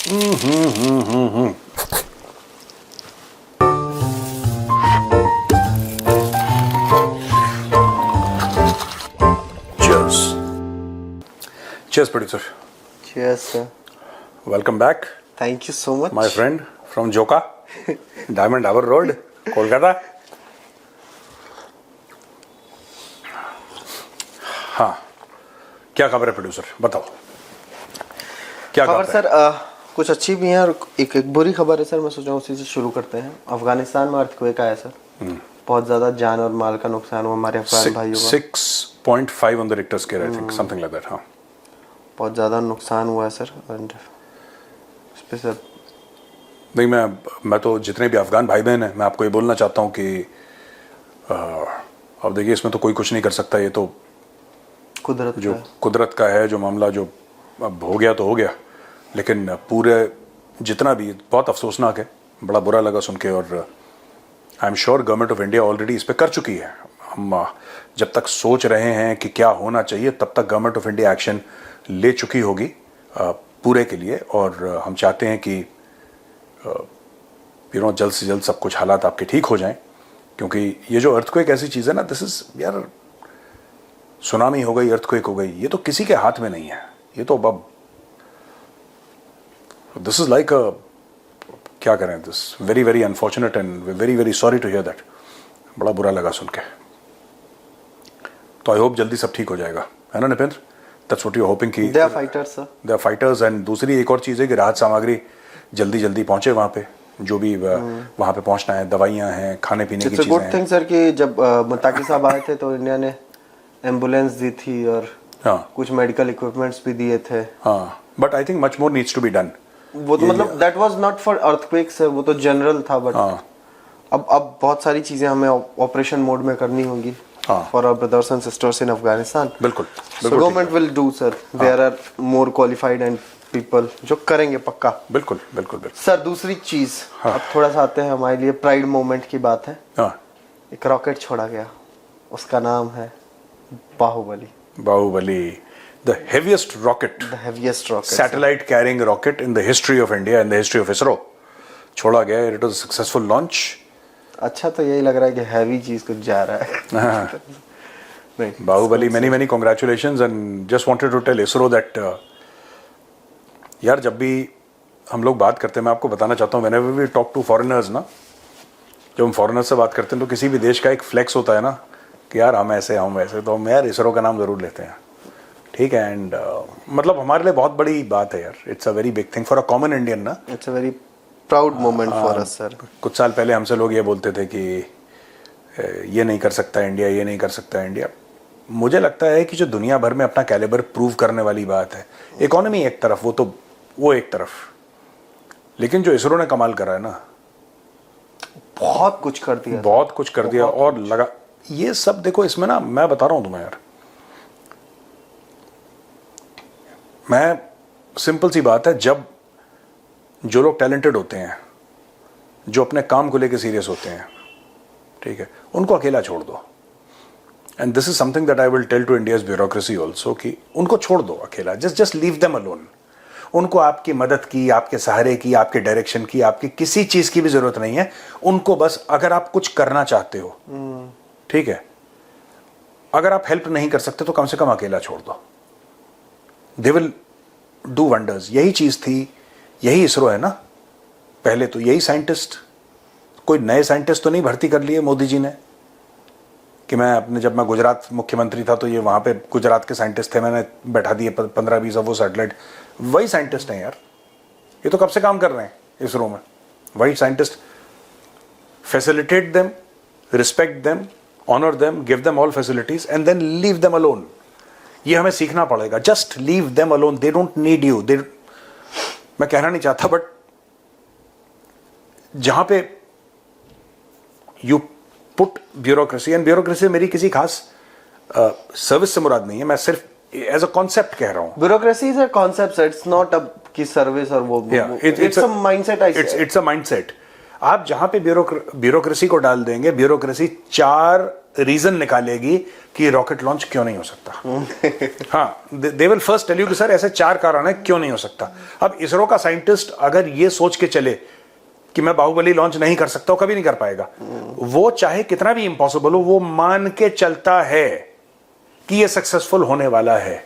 Cheers. Cheers, producer. Cheers, sir. Welcome back, Thank you so much. my friend from Joka, Diamond Harbour Road, Kolkata. हाँ, क्या खबर है producer, बताओ क्या खबर खबर सर कुछ अच्छी भी है और एक बुरी खबर है सर। मैं सोच रहा हूँ उसी से शुरू करते हैं। अफगानिस्तान में अर्थक्वेक आया सर। बहुत ज्यादा जान और माल का नुकसान हुआ हमारे अफगान भाइयों का। 6.5 on the Richter scale, I think, something like that. हाँ, बहुत ज्यादा नुकसान हुआ है सर। एंड इस पे सर नहीं, मैं तो जितने भी अफगान भाई बहन हैं, मैं आपको ये बोलना चाहता हूँ कि अब देखिए, इसमें तो कोई कुछ नहीं कर सकता। ये तो कुदरत जो का है। कुदरत का है, जो मामला जो अब हो गया तो हो गया, लेकिन पूरे जितना भी बहुत अफसोसनाक है, बड़ा बुरा लगा सुन के। और I am sure government of India already इस पर कर चुकी है। हम जब तक सोच रहे हैं कि क्या होना चाहिए, तब तक गवर्नमेंट ऑफ इंडिया एक्शन ले चुकी होगी पूरे के लिए। और हम चाहते हैं कि जल्द से जल्द सब कुछ हालात आपके ठीक हो जाएं, क्योंकि ये जो अर्थक्वेक ऐसी चीज़ है ना, दिस इज यार, सुनामी हो गई, अर्थक्वेक हो गई, ये तो किसी के हाथ में नहीं है। ये तो अब दिस इज लाइक क्या करें, this very very unfortunate and very very sorry to hear that. बड़ा बुरा लगा सुन के। तो आई होप जल्दी सब ठीक हो जाएगा, है ना Nipendra? That's what you are hoping कि they are fighters sir. They are fighters. And दूसरी एक और चीज़ है कि राहत सामग्री जल्दी जल्दी पहुंचे वहाँ पे, जो भी वहाँ पे पहुंचना है, दवाइयाँ हैं, खाने पीने की इट्स अ चीज़ें गुड हैं। थिंग सर कि जब मुत्ताकी साहब आए थे तो इंडिया ने एम्बुलेंस दी थी और हाँ कुछ मेडिकल इक्विपमेंट्स भी दिए थे। हाँ, but I think much more needs to be done. वो तो मतलब that was not for earthquake sir, वो तो जनरल था। बट हाँ अब बहुत सारी चीजें हमें ऑपरेशन मोड में करनी होंगी हाँ। For our brothers and sisters in Afghanistan. बिल्कुल so government will do sir, there are more qualified and people जो करेंगे पक्का। बिल्कुल बिल्कुल बिल्कुल। सर दूसरी चीज, अब थोड़ा सा आते हैं हमारे लिए प्राइड मोमेंट की बात है। हाँ, एक रॉकेट छोड़ा गया, उसका नाम है Bahubali. Bahubali, the heaviest rocket, the heaviest rocket. satellite carrying rocket in the history of India and the history of ISRO, छोड़ा गया। It was a successful launch. अच्छा, तो यही लग रहा है कि हैवी चीज कुछ जा रहा है। हाँ, नहीं, Baahubali, many congratulations and just wanted to tell ISRO that यार, जब भी हम लोग बात करते हैं, मैं आपको बताना चाहता हूँ, whenever we talk to foreigners ना, जब हम फॉरेनर्स से बात करते हैं तो किसी भी देश का एक फ्लेक्स होता है ना कि यार हम ऐसे हम वैसे, तो हम यार इसरो का नाम ज़रूर लेते हैं, ठीक है। एंड मतलब हमारे लिए बहुत बड़ी बात है यार। It's a very big thing for a common Indian ना। It's a very proud moment for us sir. कुछ साल पहले हमसे लोग ये बोलते थे कि ये नहीं कर सकता इंडिया, ये नहीं कर सकता इंडिया। मुझे लगता है कि जो दुनिया भर में अपना कैलिबर प्रूव करने वाली बात है, इकोनॉमी एक तरफ, वो एक तरफ, लेकिन जो इसरो ने कमाल करा है ना, बहुत कुछ कर दिया, बहुत कुछ कर दिया। और लगा ये सब, देखो इसमें ना, मैं बता रहा हूं तुम्हें यार, मैं सिंपल सी बात है, जब जो लोग टैलेंटेड होते हैं, जो अपने काम को लेकर सीरियस होते हैं, ठीक है, उनको अकेला छोड़ दो। And this is something that I will tell to India's bureaucracy also, कि उनको छोड़ दो अकेला, जस्ट लीव देम अलोन। उनको आपकी मदद की, आपके सहारे की, आपके डायरेक्शन की, आपकी किसी चीज की भी जरूरत नहीं है। उनको बस, अगर आप कुछ करना चाहते हो, ठीक है, अगर आप हेल्प नहीं कर सकते तो कम से कम अकेला छोड़ दो। They will do wonders. यही चीज थी, यही इसरो है ना। पहले तो यही साइंटिस्ट, कोई नए साइंटिस्ट तो नहीं भर्ती कर लिए मोदी जी ने कि जब मैं गुजरात मुख्यमंत्री था तो ये वहां पे गुजरात के साइंटिस्ट थे, मैंने बैठा दिए 15-20 वो सैटेलाइट। वही साइंटिस्ट हैं यार, ये तो कब से काम कर रहे हैं इसरो में। वही scientist, facilitate them, respect them, honour them, give them all facilities and then leave them alone. ये हमें सीखना पड़ेगा। Just leave them alone, they don't need you. मैं कहना नहीं चाहता, बट जहां पे you put bureaucracy, and bureaucracy मेरी किसी खास सर्विस से मुराद नहीं है, मैं सिर्फ एज अ कॉन्सेप्ट कह रहा हूं। Bureaucracy is a concept, it's not a की सर्विस और वो इट्स अ माइंडसेट। आप जहां पे ब्यूरोक्रेसी को डाल देंगे, ब्यूरोक्रेसी 4 रीजन निकालेगी कि रॉकेट लॉन्च क्यों नहीं हो सकता। हाँ, they will first tell you कि सर ऐसे 4 कारण है क्यों नहीं हो सकता। अब इसरो का साइंटिस्ट अगर ये सोच के चले कि मैं बाहुबली लॉन्च नहीं कर सकता, कभी नहीं कर पाएगा। वो चाहे कितना भी इम्पॉसिबल हो, वो मान के चलता है कि ये सक्सेसफुल होने वाला है,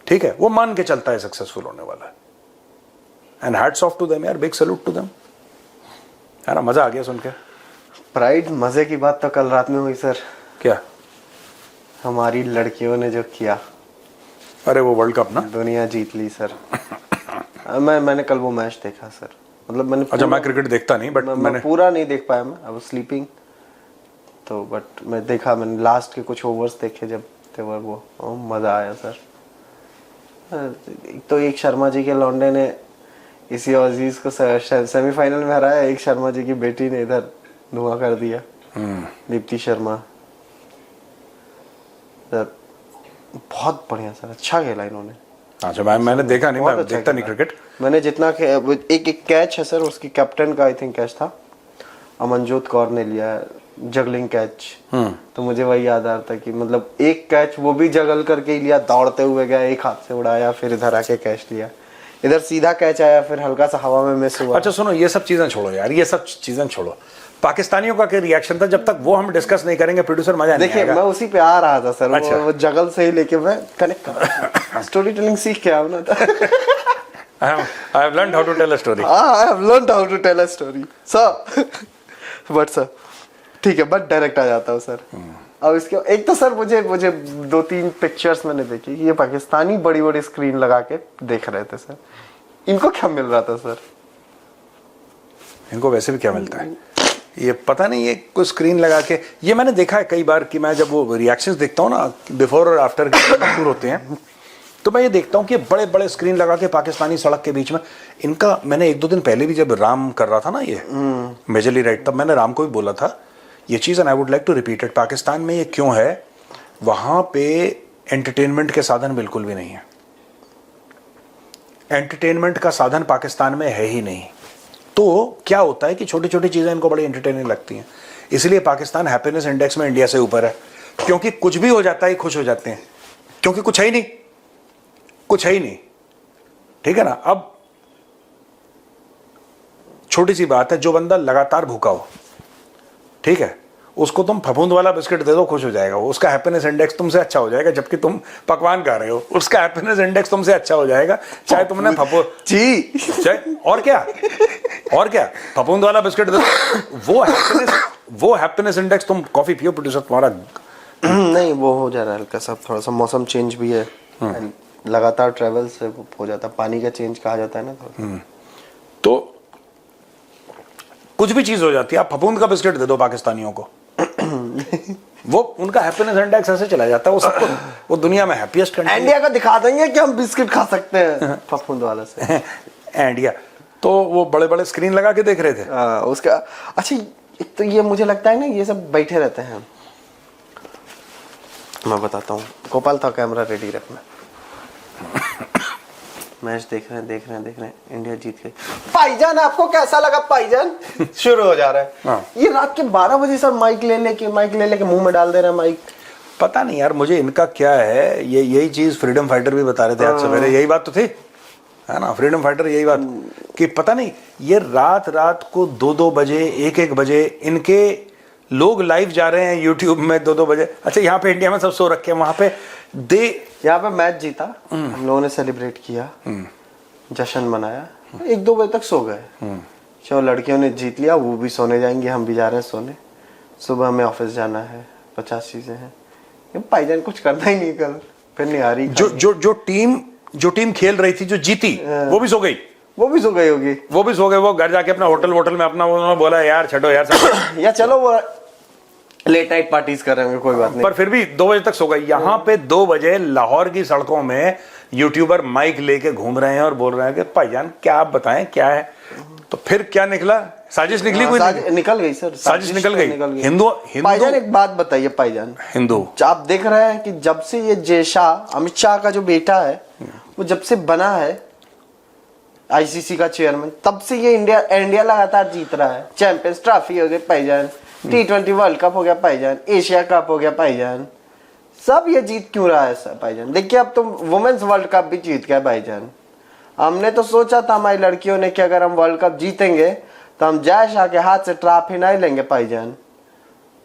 ठीक है, वो मान के चलता है सक्सेसफुल होने वाला है। And hats off to them यार, बिग सैल्यूट टू देम। है ना, मजा आ गया सुन के। प्राइड मजे की बात तो कल रात में हुई सर। क्या? हमारी लड़कियों ने जो किया, अरे वो वर्ल्ड कप ना, दुनिया जीत ली सर। मैंने कल वो मैच देखा सर, मतलब मैंने अच्छा, मैं क्रिकेट देखता नहीं, बट मैंने पूरा नहीं देख पाया, मैं आई वाज स्लीपिंग, तो बट मैं देखा, मैंने लास्ट के कुछ ओवर्स देखे जब थे वो मजा आया सर। तो एक शर्मा जी के लौंडे ने इसी अजीज को सेमीफाइनल में हराया, एक शर्मा जी की बेटी ने इधर धुआं कर दिया, दीप्ति शर्मा। बहुत बढ़िया सर, अच्छा खेला इन्होंने। अच्छा, मैंने देखा नहीं, मैं देखता नहीं क्रिकेट। मैंने जितना एक कैच है सर, उसकी कैप्टन का आई थिंक कैच था, अमनजोत कौर ने लिया, जगलिंग कैच। तो मुझे वही याद आ रहा था कि मतलब एक कैच वो भी जगल करके ही लिया, दौड़ते हुए गया, एक हाथ से उड़ाया, फिर इधर आके कैच लिया, इधर सीधा कैच आया, फिर हल्का सा हवा में मिस हुआ। अच्छा सुनो, ये सब चीजें छोड़ो यार, ये सब चीजें छोड़ो। पाकिस्तानियों का क्या रिएक्शन था? जब तक वो हम डिस्कस नहीं करेंगे प्रोड्यूसर मजा नहीं आएगा। देखिए, मैं उसी पे आ रहा था सर। अच्छा। वो जगल से ही लेके मैं कनेक्ट कर स्टोरी टेलिंग सीख के आया ना। I have learned how to tell a story. I have learned how to tell a story. Sir but sir ठीक है, बट डायरेक्ट आ जाता हूँ सर। अब इसके एक तो सर मुझे 2-3 पिक्चर्स मैंने देखी, ये पाकिस्तानी बड़ी बड़ी स्क्रीन लगा के देख रहे थे सर। इनको क्या मिल रहा था सर? इनको वैसे भी क्या मिलता है ये पता नहीं। ये कोई स्क्रीन लगा के, ये मैंने देखा है कई बार कि मैं जब वो रिएक्शंस देखता हूँ ना, बिफोर और आफ्टर के होते हैं, तो मैं ये देखता हूँ कि बड़े बड़े स्क्रीन लगा के पाकिस्तानी सड़क के बीच में इनका। मैंने 1-2 दिन पहले भी जब राम कर रहा था ना ये मेजरली राइट, तब मैंने राम को भी बोला था ये चीज़, and I would like to repeat it. Pakistan में ये क्यों है? वहाँ पे एंटरटेनमेंट के साधन बिल्कुल भी नहीं है। एंटरटेनमेंट का साधन पाकिस्तान में है ही नहीं। तो क्या होता है कि छोटी छोटी चीज़ें इनको बड़ी एंटरटेनिंग लगती हैं, इसलिए पाकिस्तान हैप्पीनेस इंडेक्स में इंडिया से ऊपर है। क्योंकि कुछ भी हो जाता है खुश हो जाते हैं, क्योंकि कुछ है ही नहीं, कुछ है ही नहीं, ठीक है ना। अब छोटी सी बात है, जो बंदा लगातार भूखा हो, ठीक है, उसको तुम फफूंद वाला बिस्किट दे दो, खुश हो जाएगा वो, उसका हैप्पीनेस इंडेक्स तुमसे अच्छा हो जाएगा। जबकि तुम पकवान खा रहे हो, उसका हैप्पीनेस इंडेक्स तुमसे अच्छा हो जाएगा, चाहे तुमने जी चाहे और क्या फफूंद वाला बिस्किट दे दो, वो हैप्पीनेस इंडेक्स। तुम कॉफी पियो, प्रोड्यूसर तुम्हारा नहीं वो हो जा रहा है हल्का सा, थोड़ा सा मौसम चेंज भी है, लगातार ट्रेवल से हो जाता है, पानी का चेंज कहा जाता है ना थोड़ा। तो कुछ भी चीज हो जाती है, आप फफूंद का बिस्किट दे दो पाकिस्तानियों को, वो उनका हैप्पीनेस इंडेक्स ऐसे चला जाता है, वो सबको, वो दुनिया में हैप्पीएस्ट कंट्री। इंडिया का दिखा देंगे कि हम बिस्किट खा सकते हैं फफूंद वाले से। इंडिया तो वो बड़े बड़े स्क्रीन लगा के देख रहे थे। उसका अच्छा, एक तो ये मुझे लगता है ना, ये सब बैठे रहते हैं। मैं बताता हूँ, गोपाल था कैमरा रेडी रखना, मैच देख रहे हैं, इंडिया जीत गई। भाईजान आपको कैसा लगा भाईजान? शुरू हो जा रहा है। हाँ। ये रात के 12 बजे सर माइक ले लेके मुंह में डाल दे रहे हैं माइक। पता नहीं यार मुझे इनका क्या है, ये यही चीज फ्रीडम फाइटर भी बता रहे थे आज सवेरे, यही बात तो थी, है ना, फ्रीडम फाइटर यही बात कि पता नहीं ये रात को 2-2 बजे 1-1 बजे इनके लोग लाइव जा रहे हैं यूट्यूब में 2-2 बजे। अच्छा, यहाँ पे इंडिया में सब सो रखे हैं, वहां पे यहाँ पे मैच जीता, हम लोगों ने सेलिब्रेट किया, जश्न मनाया, 1-2 बजे तक सो गए। चलो लड़कियों ने जीत लिया, वो भी सोने जाएंगे, हम भी जा रहे हैं सोने, सुबह हमें ऑफिस जाना है, 50 चीजें हैं। भाईजान कुछ करना ही नहीं कल, फिर नहीं आ रही। जो टीम खेल रही थी, जो जीती, वो भी सो गई होगी, वो घर जाके अपना होटल में अपना उन्होंने बोला यार छठो यार या चलो वो लेट नाइट पार्टीज कर रहे होंगे, कोई बात नहीं, पर फिर भी 2 बजे तक सो गई। यहाँ पे 2 बजे लाहौर की सड़कों में यूट्यूबर माइक लेके घूम रहे हैं और बोल रहे हैं कि भाईजान क्या आप बताएं क्या है। तो फिर क्या निकला? साजिश निकली? कोई निकल गई सर, साजिश निकल गई। हिंदू भाईजान एक बात बताइए भाईजान, हिंदू आप देख रहे हैं कि जब से ये जय शाह, अमित शाह का जो बेटा है, वो जब से बना है, आईसीसी का चेयरमैन, तब से ये इंडिया लगातार जीत रहा है। चैंपियंस ट्रॉफी हो गई भाईजान, T20 वर्ल्ड कप हो गया भाईजान, एशिया कप हो गया भाईजान, सब ये जीत क्यों रहा है सर भाईजान? देखिए अब तो वुमेन्स वर्ल्ड कप भी जीत गया भाईजान। हमने तो सोचा था हमारी लड़कियों ने कि अगर हम वर्ल्ड कप जीतेंगे तो हम जय शाह के हाथ से ट्रॉफी नहीं लेंगे भाईजान,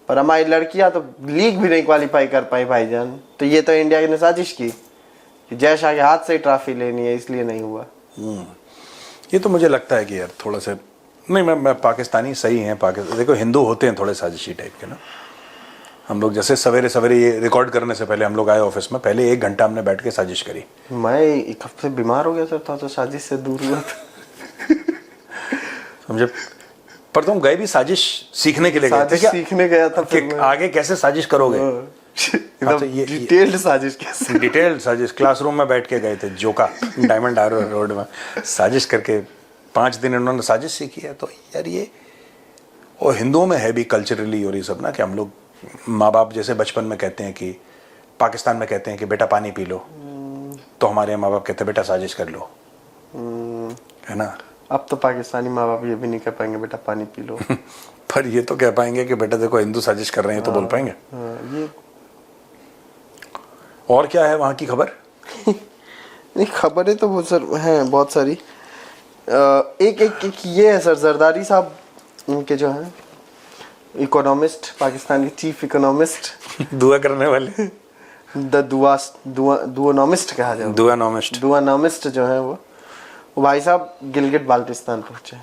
पर हमारी लड़कियां तो लीग भी नहीं क्वालिफाई कर पाई भाईजान। तो ये तो इंडिया ने साजिश की कि जय शाह के हाथ से ही ट्रॉफी लेनी है, इसलिए नहीं हुआ। ये तो मुझे लगता है कि यार थोड़ा सा नहीं, मैं पाकिस्तानी सही हैं, पाकिस्तान देखो हिंदू होते हैं थोड़े साजिशी टाइप के ना। हम लोग जैसे सवेरे सवेरे ये रिकॉर्ड करने से पहले हम लोग आए ऑफिस में, पहले 1 घंटा हमने बैठ के साजिश करी। मैं 1 हफ्ते बीमार हो गया सर, था तो साजिश से दूर हुआ था। समझे? पर तुम गए भी साजिश सीखने के लिए गए थे साजिश क्या? सीखने गया था कि आगे कैसे साजिश करोगे? एकदम डिटेल्ड साजिश कैसे? डिटेल्ड साजिश क्लासरूम में बैठ के गए थे, जोका डायमंड हार्बर रोड में साजिश करके 5 दिन इन्होंने साजिश सीखी है। तो यार ये और हिंदुओं में है भी कल्चरली और ये सब ना, कि हम लोग माँ बाप जैसे बचपन में कहते हैं कि पाकिस्तान में कहते हैं कि बेटा पानी पी लो, तो हमारे माँ बाप कहते हैं बेटा साजिश कर लो, है ना। अब तो पाकिस्तानी माँ बाप ये भी नहीं कह पाएंगे बेटा पानी पी लो। पर ये तो कह पाएंगे कि बेटा देखो हिंदू साजिश कर रहे हैं, तो बोल पाएंगे। ये और क्या है वहाँ की खबर? नहीं खबरें तो बहुत सर हैं, बहुत सारी। एक ये है सर, जरदारी साहब उनके जो है इकोनॉमिस्ट, पाकिस्तान के चीफ इकोनॉमिस्ट, दुआ करने वाले, दुआनॉमिस्ट कहा जाए, दुआनॉमिस्ट जो है वो भाई साहब गिलगिट बाल्टिस्तान पहुंचे।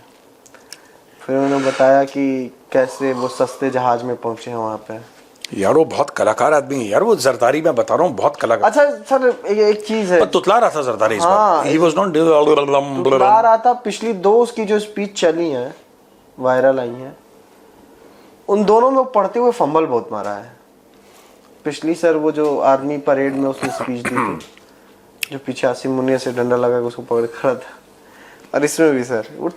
फिर उन्होंने बताया कि कैसे वो सस्ते जहाज में पहुंचे हैं वहां पे। यार वो बहुत कलाकार आदमी है यार, वो जरदारी मैं बता रहा हूँ, बहुत कलाकार। अच्छा सर एक चीज है, पर तुतला रहा था जरदारी इस बार। He was not तुतला रहा था। पिछली 2 उसकी जो स्पीच चली है, वायरल आई है, उन दोनों में पढ़ते हुए फंबल बहुत मारा है। पिछली सर वो जो आर्मी परेड में उसने स्पीच दी थी, जो पीछे आसिम मुनिया से डंडा लगा के उसको पकड़ खड़ा था, और इसमें भी सर वो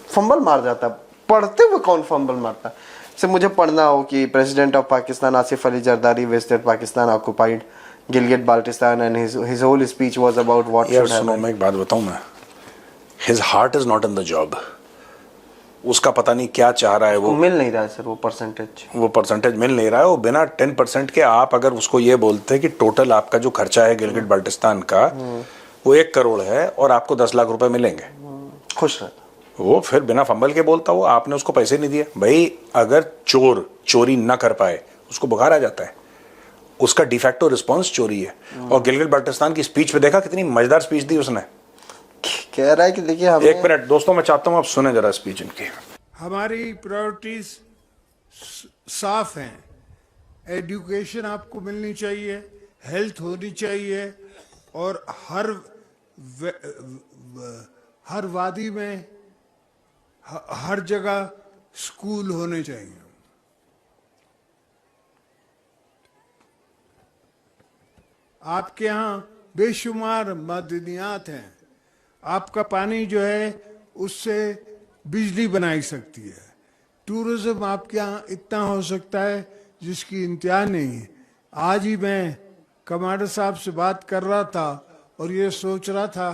फंबल मार जाता। पढ़ते हुए कौन फंबल मारता? से मुझे पढ़ना हो कि president of Pakistan Asif Ali Zardari visited Pakistan occupied Gilgit Baltistan and his whole speech was about what should happen. मैं एक बात बताऊं, मैं his heart is not in the job. उसका पता नहीं क्या चाह रहा है, वो मिल नहीं रहा है सर, वो परसेंटेज मिल नहीं रहा है। वो बिना 10% के आप अगर उसको ये बोलते कि टोटल आपका जो खर्चा है गिलगिट बाल्टिस्तान का वो 1 करोड़ है और आपको 10 लाख रुपए मिलेंगे, खुश रहता। वो फिर बिना फंबल के बोलता हो आपने उसको पैसे नहीं दिए। भाई अगर चोर चोरी ना कर पाए उसको बुखार आ जाता है, उसका डिफेक्टो रिस्पॉन्स चोरी है। और गिलगिट बाल्टिस्तान की स्पीच पे देखा कितनी मजेदार स्पीच दी उसने। कह रहा है कि देखिए हमें 1 मिनट दोस्तों, मैं चाहता हूं आप सुने जरा स्पीच इनकी। हमारी प्रायोरिटीज साफ हैं। एजुकेशन आपको मिलनी चाहिए, हेल्थ होनी चाहिए, और हर वादी में हर जगह स्कूल होने चाहिए। आपके यहाँ बेशुमार मदनियात हैं। आपका पानी जो है उससे बिजली बनाई सकती है। टूरिज्म आपके यहाँ इतना हो सकता है जिसकी इंतहा नहीं है। आज ही मैं कमांडर साहब से बात कर रहा था और ये सोच रहा था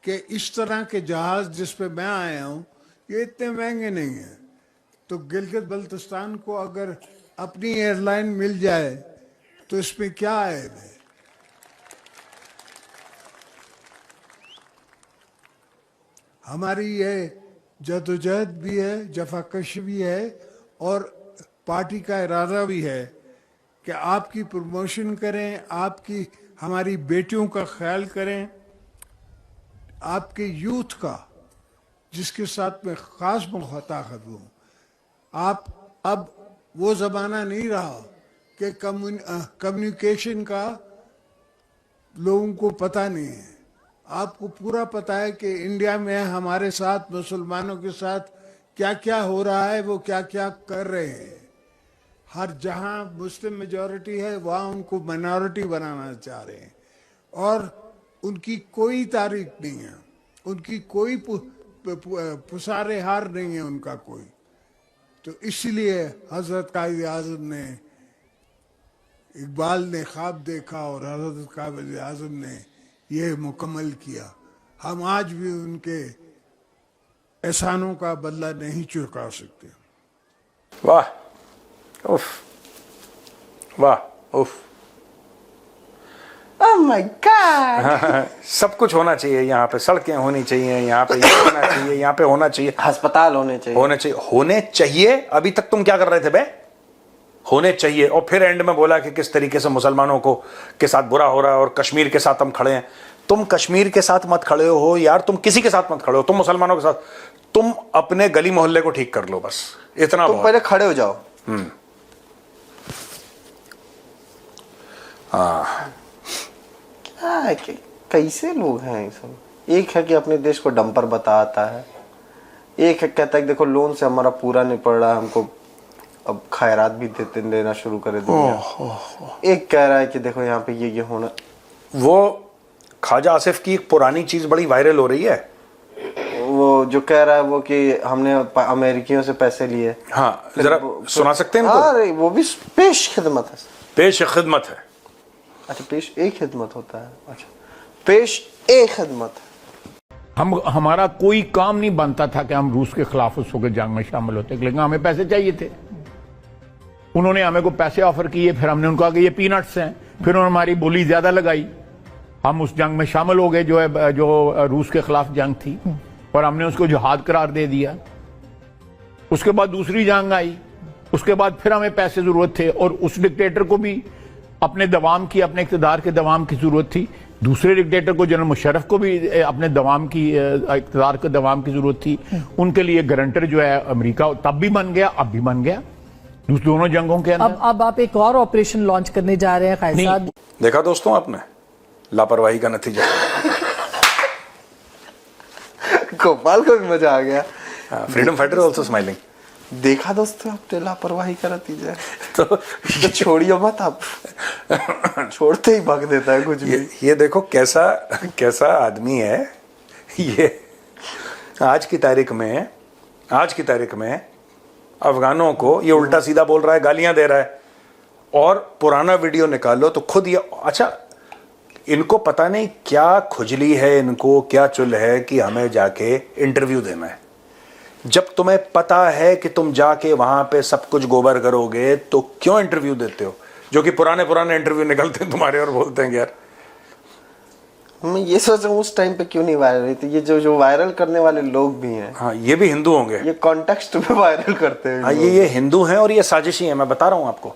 कि इस तरह के जहाज जिस पे मैं आया हूँ ये इतने महंगे नहीं हैं। तो गिलगित बल्तिस्तान को अगर अपनी एयरलाइन मिल जाए तो इसमें क्या है। हमारी ये जदोजहद भी है, जफाकश भी है, और पार्टी का इरादा भी है कि आपकी प्रमोशन करें, आपकी हमारी बेटियों का ख्याल करें, आपके यूथ का जिसके साथ में ख़ास मुखातब हूँ। आप अब वो ज़माना नहीं रहा कि कम्युनिकेशन का लोगों को पता नहीं है। आपको पूरा पता है कि इंडिया में हमारे साथ मुसलमानों के साथ क्या क्या हो रहा है, वो क्या क्या कर रहे हैं। हर जहां मुस्लिम मेजॉरिटी है वहां उनको माइनॉरिटी बनाना चाह रहे हैं, और उनकी कोई तारीफ नहीं है, उनकी कोई पुसारे हार नहीं है उनका कोई। तो इसलिए हजरत कायद आज़म ने, इकबाल ने ख्वाब देखा और हजरत कायद आज़म ने ये मुकम्मल किया। हम आज भी उनके एहसानों का बदला नहीं चुका सकते। वाह, उफ, वाह, उफ। Oh my God. सब कुछ होना चाहिए यहाँ पे, सड़कें होनी चाहिए यहाँ पे, ये होना चाहिए यहाँ पे, होना चाहिए, अस्पताल होने चाहिए, होने चाहिए। अभी तक तुम क्या कर रहे थे बे? होने चाहिए। और फिर एंड में बोला कि किस तरीके से मुसलमानों को के साथ बुरा हो रहा है और कश्मीर के साथ हम खड़े हैं। तुम कश्मीर के साथ मत खड़े हो यार, तुम किसी के साथ मत खड़े हो, तुम मुसलमानों के साथ, तुम अपने गली मोहल्ले को ठीक कर लो, बस इतना। तुम पहले खड़े हो जाओ। क्या है कि कैसे लोग हैं ये सब। एक है कि अपने देश को डंपर बताता है, एक है कहता है कि देखो लोन से हमारा पूरा नहीं पड़ रहा, हमको अब खैरात भी देना शुरू करे दुनिया। एक कह रहा है कि देखो यहाँ पे ये होना। वो ख्वाजा आसिफ की एक पुरानी चीज बड़ी वायरल हो रही है, वो जो कह रहा है वो कि हमने अमेरिकियों से पैसे लिए। हाँ, जरा सुना सकते हैं इनको? अरे वो भी पेश खिदमत है। पेश खिदमत है। अच्छा, पेश एक खिदमत होता है। अच्छा, पेश एक खिदमत। हमारा कोई काम नहीं बनता था कि हम रूस के खिलाफ उस वक्त जंग में शामिल होते, लेकिन हमें पैसे चाहिए थे। उन्होंने हमें को पैसे ऑफर किए, फिर हमने उनको कहा कि ये पीनट्स हैं, फिर उन्होंने हमारी बोली ज्यादा लगाई, हम उस जंग में शामिल हो गए जो रूस के खिलाफ जंग थी, और हमने उसको जिहाद करार दे दिया। उसके बाद दूसरी जंग आई, उसके बाद फिर हमें पैसे जरूरत थे, और उस डिक्टेटर को भी अपने दवाम की, अपने इक़्तिदार के दवाम की जरूरत थी। दूसरे डिक्टेटर को, जनरल मुशर्रफ को भी अपने दवाम की, इक़्तिदार के दवाम की जरूरत थी। उनके लिए गारंटर जो है अमेरिका तब भी बन गया, अब भी बन गया, दोनों जंगों के अंदर। अब आप एक और ऑपरेशन लॉन्च करने जा रहे हैं खायसा। देखा दोस्तों आपने लापरवाही का नतीजा। गोपाल को भी मजा आ गया। Freedom fighter also smiling. देखा दोस्तों आपने लापरवाही का नतीजा। तो छोड़िए मत आप, छोड़ते ही भाग देता है कुछ भी। ये देखो कैसा कैसा आदमी है ये। आज की तारीख में अफगानों को ये उल्टा सीधा बोल रहा है, गालियां दे रहा है, और पुराना वीडियो निकालो तो खुद ये। अच्छा, इनको पता नहीं क्या खुजली है, इनको क्या चुल है कि हमें जाके इंटरव्यू देना है। जब तुम्हें पता है कि तुम जाके वहां पे सब कुछ गोबर करोगे तो क्यों इंटरव्यू देते हो? जो कि पुराने इंटरव्यू निकलते हैं तुम्हारे और बोलते हैं यार। मैं ये सोच रहा हूँ उस टाइम पे क्यों नहीं वायरल हुई थी। ये जो वायरल करने वाले लोग भी हैं, हाँ, ये भी हिंदू होंगे। ये कॉन्टेक्स्ट में वायरल करते हैं। हाँ, ये हिंदू हैं और ये साजिशी है, मैं बता रहा हूँ आपको।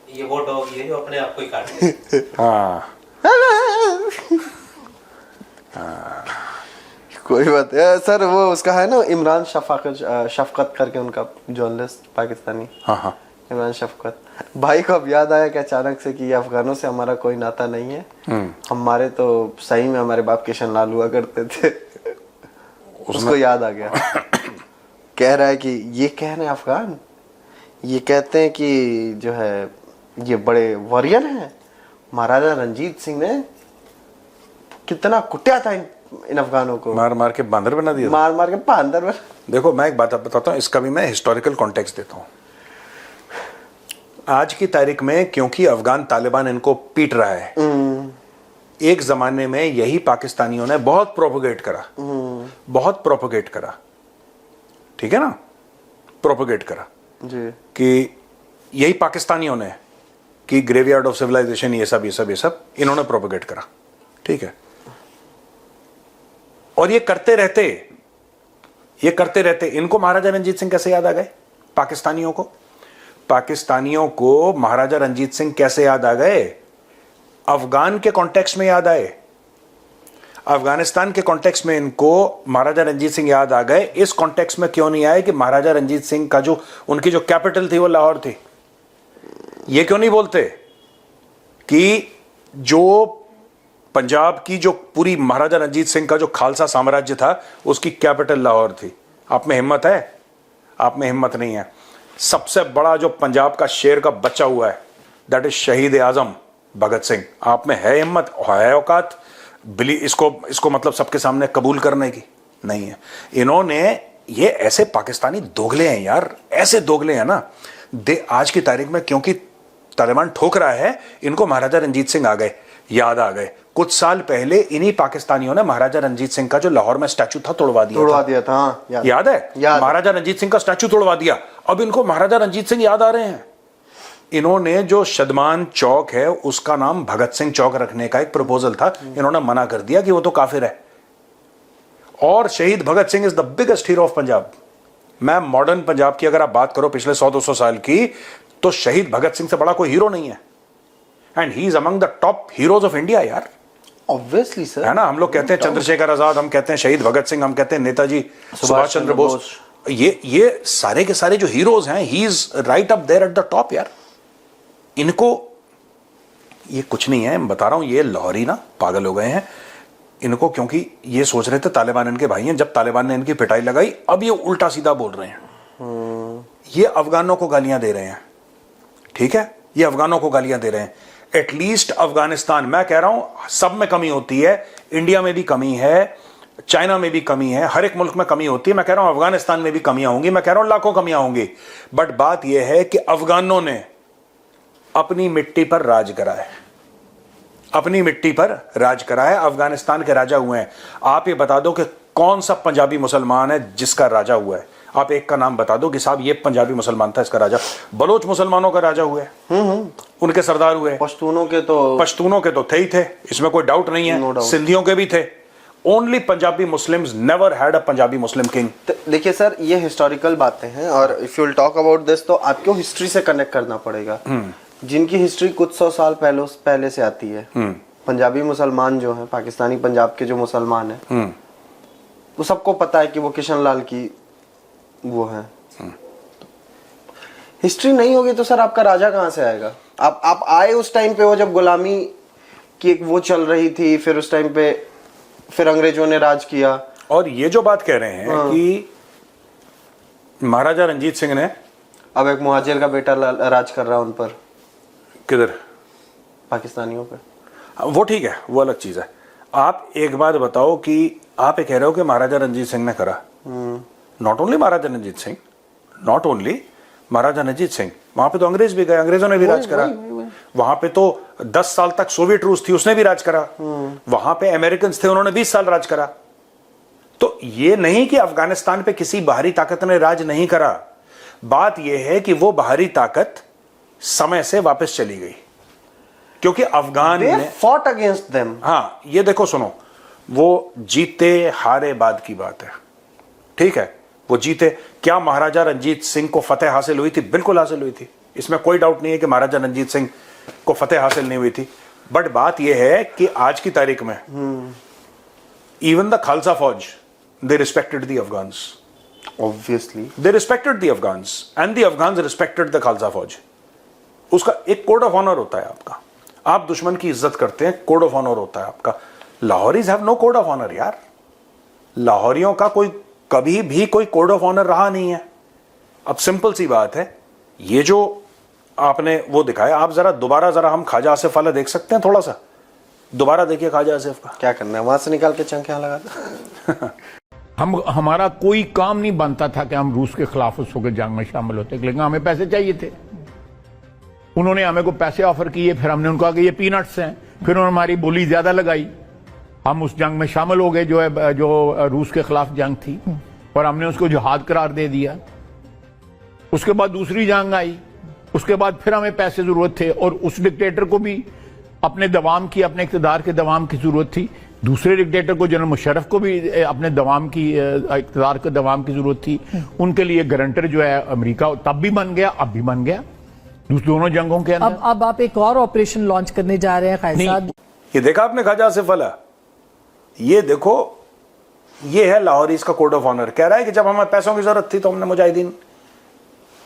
ये वो डॉग ये जो अपने आप को ही काट हाँ कोई बात है सर। वो उसका है ना, इमरान शफकत करके उनका जर्नलिस्ट पाकिस्तानी। हाँ, इमरान शफकत भाई को अब याद आया कि अचानक से कि ये अफगानों से हमारा कोई नाता नहीं है। हमारे तो सही में हमारे बाप किशन लाल हुआ करते थे। उसको याद आ गया। कह रहा है कि ये कह रहे हैं अफगान, ये कहते हैं कि जो है ये बड़े वॉरियर हैं। महाराजा रंजीत सिंह ने कितना कुटिया था इन अफगानों को, मार के बांदर बना दिया, मार के बांदर बना। देखो मैं एक बात बताता हूँ, इसका भी मैं हिस्टोरिकल कॉन्टेक्स्ट देता हूँ। आज की तारीख में क्योंकि अफगान तालिबान इनको पीट रहा है, एक जमाने में यही पाकिस्तानियों ने बहुत प्रोपोगेट करा, ठीक है ना, प्रोपोगेट करा जी, कि यही पाकिस्तानियों ने कि ग्रेवयार्ड ऑफ सिविलाइजेशन ये सब इन्होंने प्रोपोगेट करा, ठीक है। और ये करते रहते इनको महाराजा रंजीत सिंह कैसे याद आ गए? पाकिस्तानियों को महाराजा रंजीत सिंह कैसे याद आ गए? अफगान के कॉन्टेक्स्ट में याद आए, अफगानिस्तान के कॉन्टेक्स्ट में इनको महाराजा रंजीत सिंह याद आ गए। इस कॉन्टेक्स्ट में क्यों नहीं आए कि महाराजा रंजीत सिंह का जो उनकी जो कैपिटल थी वो लाहौर थी? ये क्यों नहीं बोलते कि जो पंजाब की जो पूरी महाराजा रंजीत सिंह का जो खालसा साम्राज्य था उसकी कैपिटल लाहौर थी? आप में हिम्मत है? आप में हिम्मत नहीं है। सबसे बड़ा जो पंजाब का शेर का बच्चा हुआ है दैट इज शहीद आजम भगत सिंह। आप में है हिम्मत, है औकात इसको मतलब सबके सामने कबूल करने की? नहीं है। इन्होंने ये ऐसे पाकिस्तानी दोगले हैं यार, ऐसे दोगले हैं ना। आज की तारीख में क्योंकि तालिबान ठोक रहा है, इनको महाराजा रंजीत सिंह आ गए, याद आ गए। कुछ साल पहले इन्हीं पाकिस्तानियों ने महाराजा रंजीत सिंह का जो लाहौर में स्टैचू था तोड़वा दिया था। हाँ, याद है? याद। महाराजा रंजीत सिंह का स्टैचू तोड़वा दिया। अब इनको महाराजा रंजीत सिंह याद आ रहे हैं। इन्होंने जो शदमान चौक है उसका नाम भगत सिंह चौक रखने का एक प्रपोजल था, इन्होंने मना कर दिया कि वो तो काफिर है। और शहीद Bhagat Singh is the biggest hero of Punjab. मैं मॉडर्न पंजाब की अगर आप बात करो पिछले 100-200 साल की, तो शहीद भगत सिंह से बड़ा कोई हीरो नहीं है। And he is among the top heroes of India यार। ऑब्वियसली सर, है ना? हम लोग कहते हैं चंद्रशेखर आजाद, हम कहते हैं शहीद भगत सिंह, हम कहते हैं नेताजी सुभाष चंद्र बोस। ये सारे के सारे जो हीरोज हैं, he is right up there at the top यार। इनको ये कुछ नहीं है, मैं बता रहा हूं, ये लाहौरी ना पागल हो गए हैं। इनको क्योंकि ये सोच रहे थे तालिबान इनके भाई हैं, जब तालिबान ने इनकी पिटाई लगाई अब ये उल्टा सीधा बोल रहे हैं। ये अफगानों को गालियां दे रहे हैं, ठीक है? ये अफगानों को गालियां दे रहे हैं। एटलीस्ट अफगानिस्तान, मैं कह रहा हूं सब में कमी होती है, इंडिया में भी कमी है, चाइना में भी कमी है, हर एक मुल्क में कमी होती है। मैं कह रहा हूं अफगानिस्तान में भी कमियां होंगी, मैं कह रहा हूं लाखों कमियां होंगी। बट बात यह है कि अफगानों ने अपनी मिट्टी पर राज करा है, अपनी मिट्टी पर राज करा है, अफगानिस्तान के राजा हुए हैं। आप ये बता दो कि कौन सा पंजाबी मुसलमान है जिसका राजा हुआ है? आप एक का नाम बता दो कि साहब ये पंजाबी मुसलमान था, इसका राजा। बलोच मुसलमानों का राजा हुए, उनके सरदार हुए। पश्तूनों के तो थे ही थे, इसमें कोई डाउट नहीं है। सिंधियों के भी थे। Only Punjabi Muslims never had a Punjabi Muslim king. देखिए सर, ये हिस्टोरिकल बातें हैं और if you will talk about this तो आपको हिस्ट्री से कनेक्ट करना पड़ेगा, जिनकी हिस्ट्री कुछ 100 साल पहले से आती है। पंजाबी मुसलमान जो है, पाकिस्तानी पंजाब के जो मुसलमान है, वो सबको पता है कि वो किशन लाल की वो है। हिस्ट्री नहीं होगी तो सर आपका राजा कहां से आएगा? आप आए उस टाइम पे, वो जब गुलामी की एक वो चल रही थी, फिर उस टाइम पे फिर अंग्रेजों ने राज किया। और ये जो बात कह रहे हैं कि महाराजा रंजीत सिंह ने, अब एक मुहाजिर का बेटा राज कर रहा है उन पर, किधर? पाकिस्तानियों पे। वो ठीक है, वो अलग चीज है। आप एक बात बताओ कि आप ये कह रहे हो कि महाराजा रंजीत सिंह ने करा। Not only Maharaja Ranjit Singh, not only Maharaja Ranjit Singh, वहां पे तो अंग्रेज भी गए, अंग्रेजों ने भी राज करा। वहां पे तो 10 साल तक सोवियत रूस थी, उसने भी राज करा। वहां पे अमेरिकन थे, उन्होंने 20 साल राज करा। तो ये नहीं कि अफगानिस्तान पे किसी बाहरी ताकत ने राज नहीं करा। बात यह है कि वो बाहरी ताकत समय से वापस चली गई, क्योंकि अफगान ने फॉट अगेंस्ट देम। हाँ, ये देखो सुनो, वो जीते हारे बाद की बात है, ठीक है? वो जीते। क्या महाराजा रंजीत सिंह को फतेह हासिल हुई थी? बिल्कुल हासिल हुई थी, इसमें कोई डाउट नहीं है कि महाराजा रंजीत सिंह को फतेह हासिल नहीं हुई थी। बट बात यह है कि आज की तारीख में इवन द खालसा फौज, दे respected the Afghans. Obviously they respected the Afghans and the Afghans respected the Khalsa फौज। उसका एक कोड ऑफ ऑनर होता है आपका, आप दुश्मन की इज्जत करते हैं, कोड ऑफ ऑनर होता है आपका। Lahoris have no code of honour यार। लाहौरियों का कोई कभी भी कोई कोड ऑफ ऑनर रहा नहीं है। अब सिंपल सी बात है, ये जो आपने वो दिखाया, आप दोबारा हम ख्वाजा आसिफ वाला देख सकते हैं? थोड़ा सा दोबारा देखिए ख्वाजा आसिफ का। क्या करना है, वहां से निकाल के चंखे लगा दो। हमारा कोई काम नहीं बनता था कि हम रूस के खिलाफ उस वक्त जंग में शामिल होते, लेकिन हमें पैसे चाहिए थे। उन्होंने हमें को पैसे ऑफर किए, फिर हमने उनको कहा कि ये पीनट्स हैं, फिर उन्होंने हमारी बोली ज्यादा लगाई, हम उस जंग में शामिल हो गए जो रूस के खिलाफ जंग थी, और हमने उसको जिहाद करार दे दिया। उसके बाद दूसरी जंग आई, उसके बाद फिर हमें पैसे जरूरत थे, और उस डिक्टेटर को भी अपने दवाम की, अपने इक़्तिदार के दवाम की जरूरत थी। दूसरे डिक्टेटर को, जनरल मुशर्रफ को भी अपने दवाम की, इक़्तिदार के दवाम की जरूरत थी। उनके लिए गारंटर जो है अमेरिका तब भी बन गया, अब भी बन गया, दोनों जंगों के अंदर। अब आप एक और ऑपरेशन लॉन्च करने जा रहे हैं खायसाद। ये देखा आपने ख्वाजा आसिफ वाला? ये देखो, ये है लाहौरीज का कोड ऑफ ऑनर। कह रहा है कि जब हमें पैसों की जरूरत थी तो हमने मुजाहिदीन,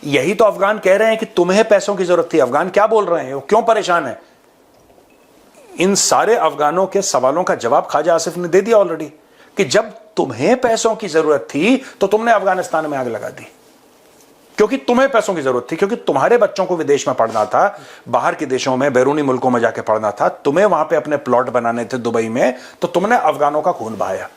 यही तो अफगान कह रहे हैं कि तुम्हें पैसों की जरूरत थी। अफगान क्या बोल रहे हैं, वो क्यों परेशान है? इन सारे अफगानों के सवालों का जवाब ख्वाजा आसिफ ने दे दिया ऑलरेडी, कि जब तुम्हें पैसों की जरूरत थी तो तुमने अफगानिस्तान में आग लगा दी, क्योंकि तुम्हें पैसों की जरूरत थी, क्योंकि तुम्हारे बच्चों को विदेश में पढ़ना था, बाहर के देशों में, बैरूनी मुल्कों में जाके पढ़ना था, तुम्हें वहां पे अपने प्लॉट बनाने थे दुबई में, तो तुमने अफगानों का खून बहाया।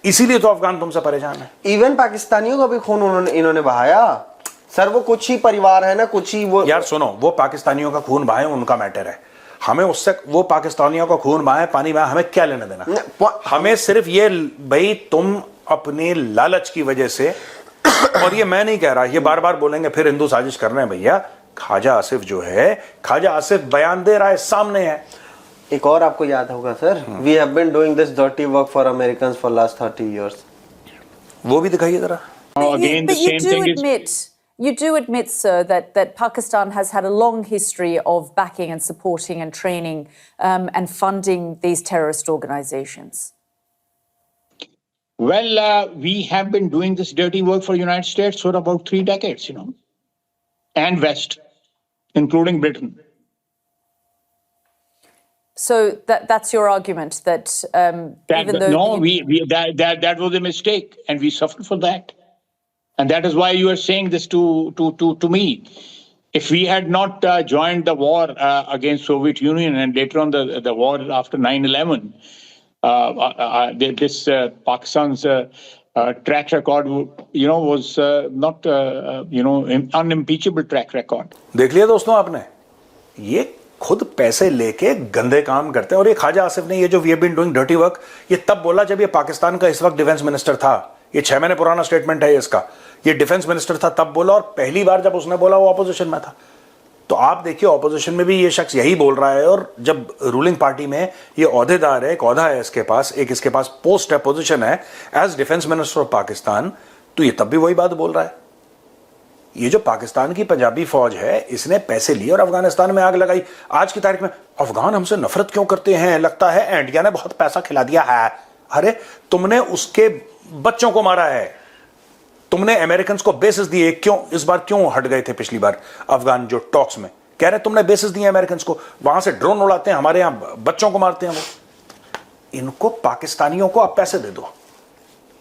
इसीलिए तो अफगान तुमसे परेशान है। इवन पाकिस्तानियों का भी खून इन्होंने बहाया सर। वो कुछ ही परिवार है ना, कुछ ही वो। यार सुनो, वो पाकिस्तानियों का खून बहाए उनका मैटर है, हमें उससे वो पाकिस्तानियों का खून बहाए पानी बहाए हमें क्या लेना देना। हमें सिर्फ ये भाई तुम अपने लालच की वजह से, और ये मैं नहीं कह रहा, ये बार बार बोलेंगे फिर हिंदू साजिश कर रहे हैं भैया। ख्वाजा आसिफ जो है, ख्वाजा आसिफ बयान दे रहा है, सामने है। एक और आपको याद होगा sir, we have been doing this dirty work for Americans for last 30 years। वो भी दिखाइए जरा। Again, the same thing is. You do admit, sir, that Pakistan has had a long history of backing and supporting and training and funding these terrorist organizations. Well, we have been doing this dirty work for United States for about 3 decades, and West, including Britain. So that's your argument that even though that was a mistake, and we suffered for that. And that is why you are saying this to me. If we had not joined the war against Soviet Union and later on the war after 9/11, this Pakistan's track record, was not, unimpeachable track record. देख लिया दोस्तों आपने, ये खुद पैसे लेके गंदे काम करते हैं। और ये ख्वाजा आसिफ ने ये जो we have been doing dirty work, ये तब बोला जब ये पाकिस्तान का इस वक्त डिफेंस मिनिस्टर था। ये 6 महीने पुराना स्टेटमेंट है इसका। ये डिफेंस मिनिस्टर था तब बोला, और पहली बार जब उसने बोला वो ऑपोजिशन में था। तो आप देखिए ऑपोजिशन में भी ये शख्स यही बोल रहा है, और जब रूलिंग पार्टी में ये ओहदेदार है, एक ओहदा है इसके पास, एक इसके पास पोस्ट है, पोजीशन है as defence minister of Pakistan, तो ये तब भी वही बात बोल रहा है। ये जो पाकिस्तान की पंजाबी फौज है, इसने पैसे लिए और अफगानिस्तान में आग लगाई। आज की तारीख में अफगान हमसे नफरत क्यों करते हैं, लगता है इंडिया ने बहुत पैसा खिला दिया है। अरे तुमने उसके बच्चों को मारा है, तुमने अमेरिकन को बेसिस दिए। क्यों इस बार क्यों हट गए थे? पिछली बार अफगान जो टॉक्स में कह रहे तुमने बेसिस दिए अमेरिकन को, वहां से ड्रोन उड़ाते हैं, हमारे यहां बच्चों को मारते हैं। वो इनको पाकिस्तानियों को आप पैसे दे दो,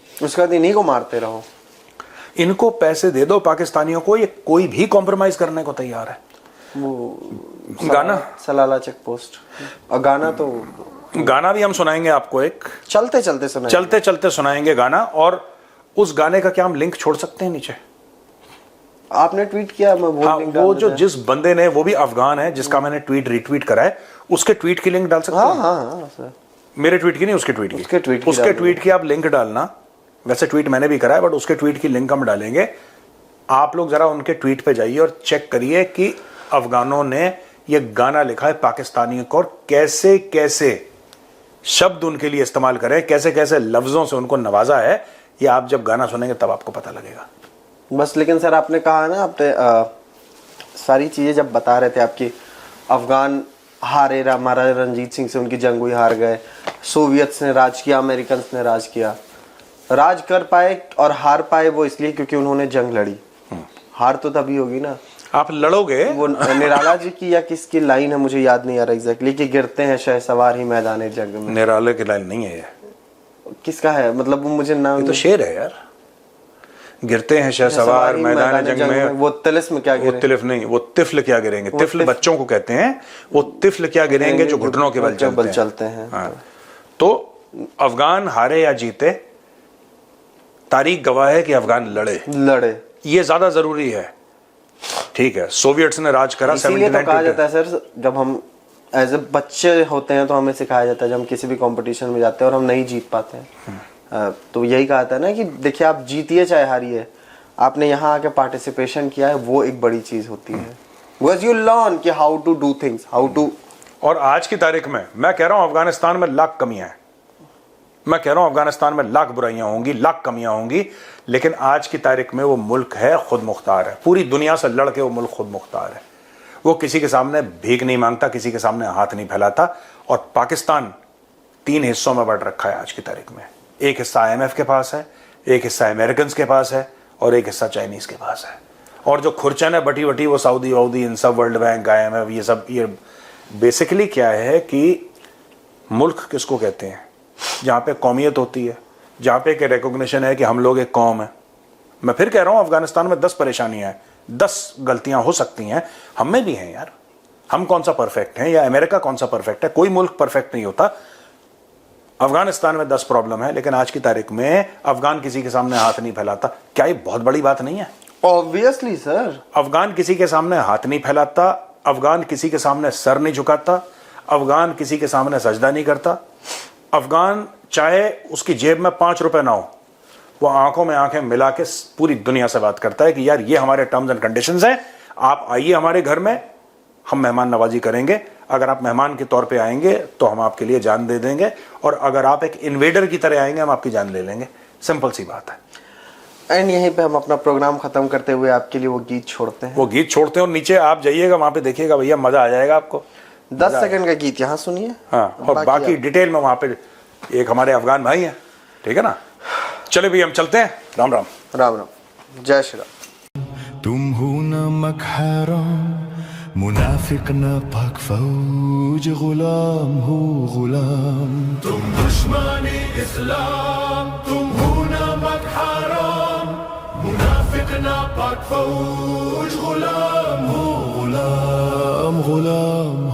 उसके बाद इन्हीं को मारते रहो। इनको पैसे दे दो पाकिस्तानियों को, ये कोई भी कॉम्प्रोमाइज करने को तैयार है। वो गाना सलाला चेक पोस्ट, और गाना तो गाना भी हम सुनाएंगे आपको, एक चलते चलते सुनाएंगे, चलते चलते सुनाएंगे गाना। और उस गाने का क्या हम लिंक छोड़ सकते हैं नीचे? आपने ट्वीट किया, मैं हाँ, वो जो जिस बंदे ने, वो भी अफगान है जिसका मैंने ट्वीट रिट्वीट करा है, उसके ट्वीट की लिंक डाल सकते हैं? हाँ सर, मेरे ट्वीट की नहीं, उसके ट्वीट की, उसके ट्वीट की आप लिंक डालना। वैसे ट्वीट मैंने भी करा है, बट उसके ट्वीट की लिंक हम डालेंगे। आप लोग जरा उनके ट्वीट पे जाइए और चेक करिए कि अफगानों ने ये गाना लिखा है पाकिस्तानियों को, और कैसे कैसे शब्द उनके लिए इस्तेमाल करें, कैसे कैसे लफ्जों से उनको नवाजा है। ये आप जब गाना सुनेंगे तब आपको पता लगेगा। बस लेकिन सर आपने कहा ना, आपने सारी चीजें जब बता रहे थे आपकी, अफगान हारे, महाराजा रंजीत सिंह से उनकी जंग हुई, हार गए, सोवियत्स ने राज किया, अमेरिकन ने राज किया। राज कर पाए और हार पाए वो इसलिए क्योंकि उन्होंने जंग लड़ी। हार तो तभी होगी ना, आप लड़ोगे। वो निराला जी की या किसकी लाइन है मुझे याद नहीं आ रहा एग्जैक्टली, कि गिरते हैं शहसवार ही मैदान जंग में। निराले की लाइन नहीं है ये, किसका है मतलब वो मुझे नाम, ये तो शेर है यार। गिरते हैं शहसवार मैदान जंग में, वो तिलिस्म क्या गिरे, वो तिलिफ नहीं, वो तिफल क्या गिरेंगे। तिफल बच्चों को कहते हैं, वो तिफल क्या गिरेंगे जो घुटनों के बल चलते हैं। हाँ। तो अफगान हारे या जीते, तारीख गवाह है कि अफगान लड़े, ये ज्यादा जरूरी है। ठीक है, सोवियट्स ने राज करा। इसीलिए तो कहा जाता है सर, जब हम एज ए बच्चे होते हैं तो हमें सिखाया जाता है, जब हम किसी भी कंपटीशन में जाते हैं और हम नहीं जीत पाते हैं, तो यही कहा था ना कि देखिए आप जीतिए चाहे हारिए, आपने यहाँ आके पार्टिसिपेशन किया है, वो एक बड़ी चीज होती है। बिकॉज यू लर्न कि how to do things, how to. और आज की तारीख में मैं कह रहा हूं अफगानिस्तान में लाख कमियां हैं, मैं कह रहा हूं अफगानिस्तान में लाख बुराइयां होंगी, लाख कमियां होंगी, लेकिन आज की तारीख में वो मुल्क है खुद मुख्तार है। पूरी दुनिया से लड़के वो मुल्क खुद मुख्तार है। वो किसी के सामने भीख नहीं मांगता, किसी के सामने हाथ नहीं फैलाता। और पाकिस्तान 3 हिस्सों में बढ़ रखा है आज की तारीख में। एक हिस्सा IMF के पास है, एक हिस्सा अमेरिकन के पास है, और एक हिस्सा चाइनीज के पास है। और जो खुरचन है बटी बटी वो सऊदी वऊदी, इन सब, वर्ल्ड बैंक, IMF, ये सब, ये बेसिकली क्या है कि मुल्क किसको कहते हैं? जहाँ पे कौमियत होती है, जहाँ पे एक रिकॉग्निशन है कि हम लोग एक कौम है। मैं फिर कह रहा हूँ अफगानिस्तान में 10 परेशानियां हैं, 10 गलतियां हो सकती हैं, हम में भी हैं यार। हम कौन सा परफेक्ट हैं, या अमेरिका कौन सा परफेक्ट है? कोई मुल्क परफेक्ट नहीं होता। अफगानिस्तान में 10 प्रॉब्लम है, लेकिन आज की तारीख में अफगान किसी के सामने हाथ नहीं फैलाता। क्या ये बहुत बड़ी बात नहीं है? ऑब्वियसली सर, अफगान किसी के सामने हाथ नहीं फैलाता, अफगान किसी के सामने सर नहीं झुकाता, अफगान किसी के सामने सजदा नहीं करता। अफगान चाहे उसकी जेब में 5 रुपए ना हो, वो आंखों में आंखें मिला के पूरी दुनिया से बात करता है कि यार ये हमारे टर्म्स एंड कंडीशंस हैं, आप आइए हमारे घर में, हम मेहमान नवाजी करेंगे। अगर आप मेहमान के तौर पे आएंगे तो हम आपके लिए जान दे देंगे, और अगर आप एक इन्वेडर की तरह आएंगे हम आपकी जान ले लेंगे। सिंपल सी बात है। एंड यहीं पे हम अपना प्रोग्राम खत्म करते हुए आपके लिए वो गीत छोड़ते हैं। वो गीत छोड़ते हैं और नीचे आप जाइएगा, वहां पे देखिएगा भैया, मजा आ जाएगा आपको। 10 सेकंड का गीत यहाँ सुनिए। हाँ, और बाकी डिटेल में वहां पे एक हमारे अफगान भाई हैं, ठीक है ना। चले भैया हम चलते हैं। राम राम। राम राम, जय श्री राम। तुम हो नमक हराम, मुनाफिक न पाक फौज, गुलाम हो गुलाम। तुम दुश्मनी इस्लाम, तुम हो नमक हराम, मुनाफिक न पाक फौज, गुलाम हो गुलाम गुलाम।